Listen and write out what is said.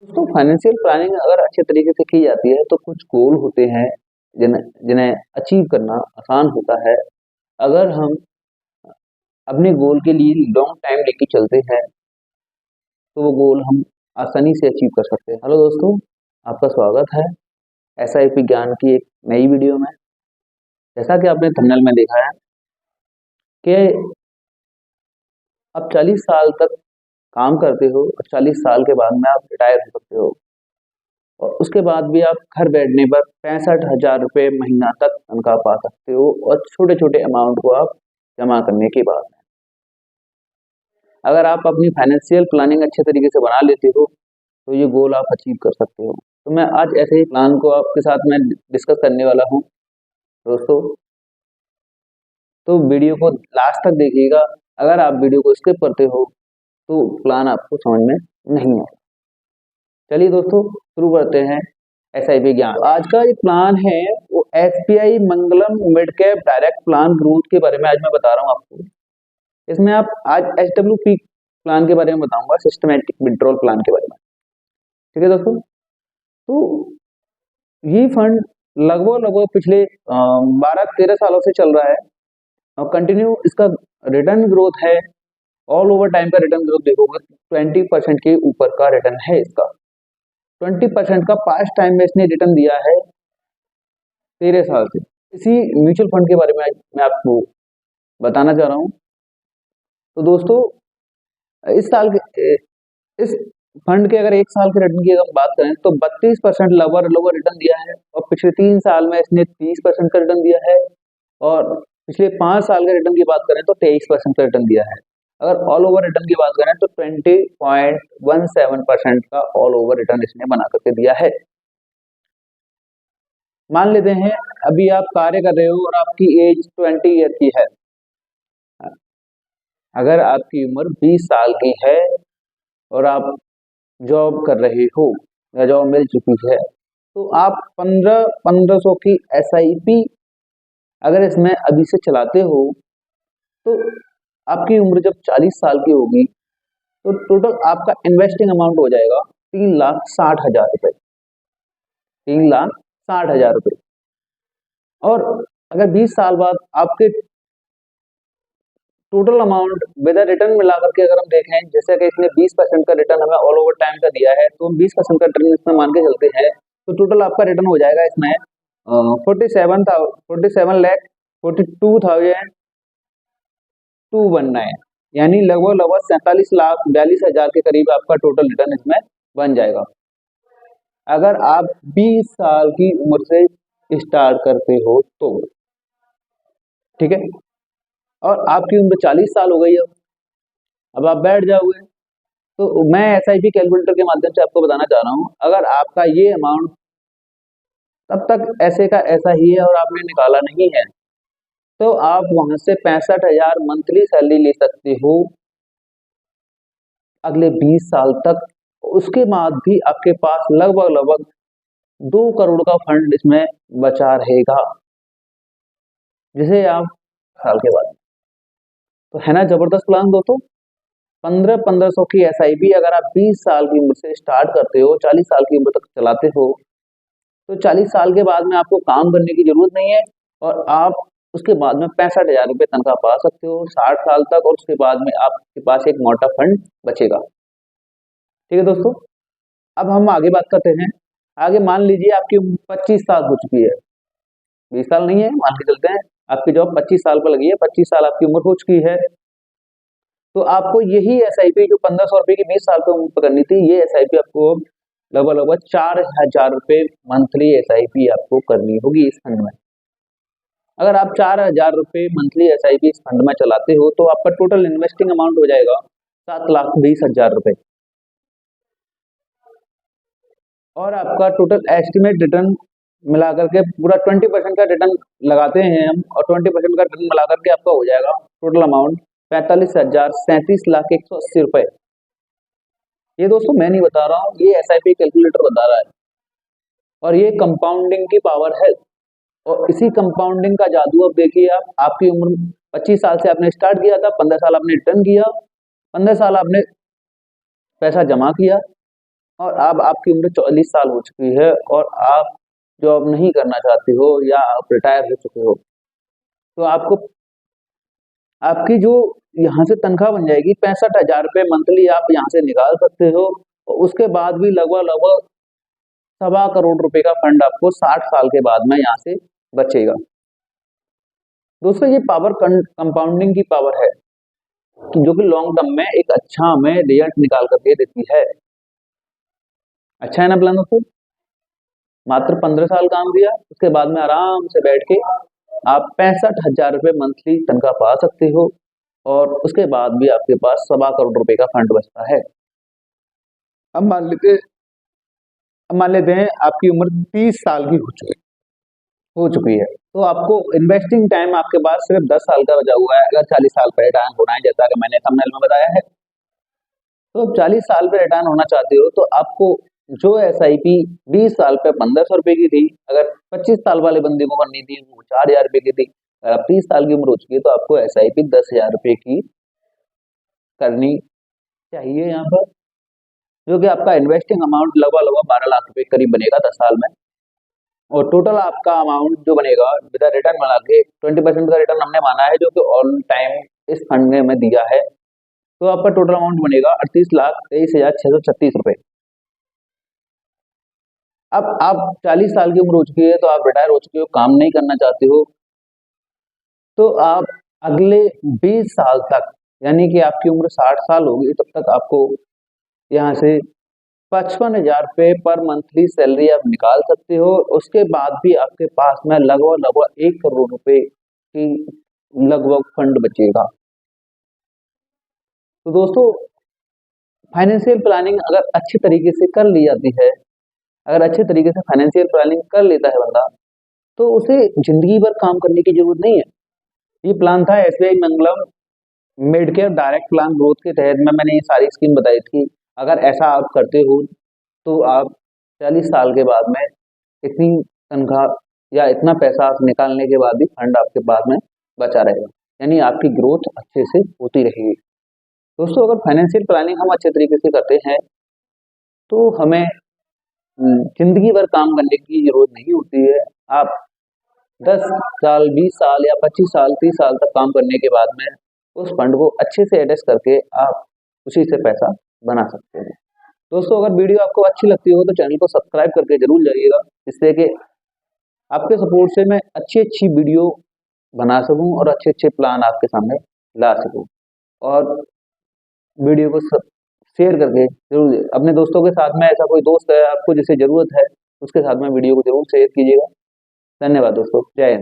दोस्तों financial planning अगर अच्छे तरीके से की जाती है तो कुछ गोल होते हैं जिन्हें जिन्हें अचीव करना आसान होता है। अगर हम अपने गोल के लिए लॉन्ग टाइम लेके चलते हैं तो वो गोल हम आसानी से अचीव कर सकते हैं। हेलो दोस्तों, आपका स्वागत है एसआईपी ज्ञान की एक नई वीडियो में। जैसा कि आपने थंबनेल में देखा है कि आप 40 साल तक काम करते हो और 40 साल के बाद में आप रिटायर हो सकते हो और उसके बाद भी आप घर बैठने पर 65,000 रुपये महीना तक तनख्वाह पा सकते हो और छोटे छोटे अमाउंट को आप जमा करने के बाद में अगर आप अपनी फाइनेंशियल प्लानिंग अच्छे तरीके से बना लेते हो तो ये गोल आप अचीव कर सकते हो। तो मैं आज ऐसे ही प्लान को आपके साथ में डिस्कस करने वाला हूँ दोस्तों। तो वीडियो को लास्ट तक देखिएगा। अगर आप वीडियो को स्किप करते हो तो प्लान आपको समझ में नहीं आएगा। चलिए दोस्तों, शुरू करते हैं एसआईपी ज्ञान। आज का जो प्लान है वो SBI Mangalam mid cap direct plan growth के बारे में आज मैं बता रहा हूँ आपको। इसमें आप आज एचडब्ल्यूपी प्लान के बारे में बताऊंगा, सिस्टमैटिक विड्रॉल प्लान के बारे में। ठीक है दोस्तों, तो ये फंड लगभग लगभग पिछले 12-13 सालों से चल रहा है और कंटिन्यू इसका रिटर्न ग्रोथ है। ऑल ओवर टाइम का रिटर्न ग्रोथ देखोगे 20% के ऊपर का रिटर्न है इसका। 20% का पास्ट टाइम में इसने रिटर्न दिया है 13 साल से। इसी म्यूचुअल फंड के बारे में आज मैं आपको बताना चाह रहा हूँ। तो दोस्तों, इस साल के इस फंड के अगर एक साल के रिटर्न की अगर बात करें तो 32% लोअर रिटर्न दिया है और पिछले 3 साल में इसने 30% का रिटर्न दिया है और पिछले 5 साल के रिटर्न की बात करें तो 23% का रिटर्न दिया है। अगर ऑल ओवर रिटर्न की बात करें तो 20.17% का ऑल ओवर रिटर्न इसने बना करके दिया है। मान लेते हैं अभी आप कार्य कर रहे हो और आपकी एज 20 ईयर की है। अगर आपकी उम्र 20 साल की है और आप जॉब कर रहे हो या जॉब मिल चुकी है तो आप 1500 की एसआईपी अगर इसमें अभी से चलाते हो तो आपकी उम्र जब 40 साल की होगी तो टोटल आपका इन्वेस्टिंग अमाउंट हो जाएगा 3,60,000 रुपये। 3,60,000 रुपये। और अगर 20 साल बाद आपके टोटल अमाउंट विद रिटर्न मिला करके अगर हम देखें, जैसे कि इसने 20% का रिटर्न हमें ऑल ओवर टाइम का दिया है तो हम 20% का रिटर्न इसमें मान के चलते हैं तो टोटल आपका रिटर्न हो जाएगा इसमें 47,42,219, यानी लगभग लगभग 47,42,000 के करीब आपका टोटल रिटर्न इसमें बन जाएगा अगर आप 20 साल की उम्र से स्टार्ट करते हो तो। ठीक है, और आपकी उम्र 40 साल हो गई है, अब आप बैठ जाओगे। तो मैं एसआईपी कैलकुलेटर के माध्यम से आपको बताना चाह रहा हूँ, अगर आपका ये अमाउंट तब तक ऐसे का ऐसा ही है और आपने निकाला नहीं है तो आप वहां से 65,000 मंथली सैलरी ले सकते हो अगले 20 साल तक। उसके बाद भी आपके पास लगभग लगभग 2 करोड़ का फंड इसमें बचा रहेगा, जिसे आप साल के बाद। तो है ना जबरदस्त प्लान दोस्तों। 1500 की एसआईपी अगर आप 20 साल की उम्र से स्टार्ट करते हो, 40 साल की उम्र तक चलाते हो तो 40 साल के बाद में आपको काम करने की जरूरत नहीं है और आप उसके बाद में 65,000 रुपये तनख्वाह पा सकते हो 60 साल तक और उसके बाद में आपके पास एक मोटा फंड बचेगा। ठीक है दोस्तों, अब हम आगे बात करते हैं। आगे मान लीजिए आपकी उम्र 25 साल हो चुकी है, 20 साल नहीं है, मान के चलते हैं आपकी जॉब 25 साल पर लगी है, 25 साल आपकी उम्र हो चुकी है तो आपको यही एसआईपी जो 1500 रुपये की 20 साल पर उम्र पर करनी थी, ये एसआईपी आपको लगभग लगभग 4,000 रुपये मंथली एसआईपी आपको करनी होगी इस फंड में। अगर आप 4,000 रुपये मंथली एसआईपी इस फंड में चलाते हो तो आपका टोटल इन्वेस्टिंग अमाउंट हो जाएगा 7,20,000 रुपये और आपका टोटल एस्टिमेट रिटर्न मिलाकर के पूरा 20% का रिटर्न लगाते हैं हम और 20% का रिटर्न मिलाकर के आपका हो जाएगा टोटल अमाउंट 45,37,01,80 रुपये। ये दोस्तों मैं नहीं बता रहा हूँ, ये एसआईपी कैलकुलेटर बता रहा है और ये कंपाउंडिंग की पावर है और इसी कंपाउंडिंग का जादू अब देखिए आप। आपकी उम्र 25 साल से आपने स्टार्ट किया था, 15 साल आपने रिटर्न किया, 15 साल आपने पैसा जमा किया और अब आपकी उम्र 40 साल हो चुकी है और आप जॉब नहीं करना चाहते हो या आप रिटायर हो चुके हो, तो आपको आपकी जो यहाँ से तनख्वाह बन जाएगी 65,000 रुपये मंथली आप यहाँ से निकाल सकते हो। और उसके बाद भी लगभग लगभग 1.25 करोड़ रुपए का फंड आपको 60 साल के बाद में यहाँ से बचेगा। दोस्तों ये पावर कंपाउंडिंग की पावर है कि जो कि लॉन्ग टर्म में एक अच्छा हमें रिजल्ट निकाल करके देती है। अच्छा है ना प्लान दोस्तों? मात्र 15 साल काम दिया, उसके बाद में आराम से बैठ के आप 65,000 रुपये मंथली तनख्वाह पा सकते हो और उसके बाद भी आपके पास 1.25 करोड़ रुपए का फंड बचता है। अब मान लेते हैं आपकी उम्र 30 साल की हो चुकी है, तो आपको इन्वेस्टिंग टाइम आपके पास सिर्फ 10 साल का बचा हुआ है। अगर 40 साल पर रिटायर होना है, जैसा कि मैंने थंबनेल में बताया है, तो 40 साल पे रिटायर होना चाहते हो तो आपको जो SIP 20 साल पे 1,500 रुपए की थी, अगर 25 साल वाले बंदे को करनी थी वो 4,000 रुपए की थी। अगर आप 30 साल की उम्र हो चुकी है तो आपको SIP 10,000 रुपए की करनी चाहिए यहाँ पर, जो कि आपका इन्वेस्टिंग अमाउंट लगभग लगभग 12 लाख रुपए के करीब बनेगा 10 साल में। और टोटल आपका अमाउंट जो बनेगा विद रिटर्न मिला के 20% का रिटर्न हमने माना है, जो कि ऑल टाइम इस फंड ने हमें दिया है। तो आपका टोटल अमाउंट बनेगा 38,23,636 रुपए। अब आप 40 साल की उम्र हो चुकी है, तो आप रिटायर हो चुके हो, काम नहीं करना चाहते हो, तो आप अगले 20 साल तक, यानी कि आपकी उम्र 60 साल होगी, तब तक आपको यहाँ से 55,000 रुपये पर मंथली सैलरी आप निकाल सकते हो। उसके बाद भी आपके पास में लगभग लगभग 1 करोड़ रुपए की लगभग फंड बचेगा। तो दोस्तों फाइनेंशियल प्लानिंग अगर अच्छी तरीके से कर ली जाती है, अगर अच्छे तरीके से फाइनेंशियल प्लानिंग कर लेता है बंदा, तो उसे जिंदगी भर काम करने की जरूरत नहीं है। ये प्लान था SBI मंगलम मिड-केयर डायरेक्ट प्लान ग्रोथ के तहत में मैंने ये सारी स्कीम बताई थी। अगर ऐसा आप करते हो तो आप 40 साल के बाद में इतनी तनख्वाह या इतना पैसा आप निकालने के बाद भी फंड आपके पास में बचा रहेगा, यानी आपकी ग्रोथ अच्छे से होती रहेगी। दोस्तों अगर फाइनेंशियल प्लानिंग हम अच्छे तरीके से करते हैं तो हमें जिंदगी भर काम करने की जरूरत नहीं होती है। आप 10 साल, 20 साल या 25 साल, 30 साल तक काम करने के बाद में उस फंड को अच्छे से एडजस्ट करके आप उसी से पैसा बना सकते हैं। दोस्तों अगर वीडियो आपको अच्छी लगती हो तो चैनल को सब्सक्राइब करके जरूर जाइएगा, जिससे कि आपके सपोर्ट से मैं अच्छी अच्छी वीडियो बना सकूं और अच्छे अच्छे प्लान आपके सामने ला सकूं। और वीडियो को शेयर करके जरूर अपने दोस्तों के साथ में, ऐसा कोई दोस्त है आपको जिसे जरूरत है, उसके साथ में वीडियो को जरूर शेयर कीजिएगा। धन्यवाद दोस्तों, जय हिंद।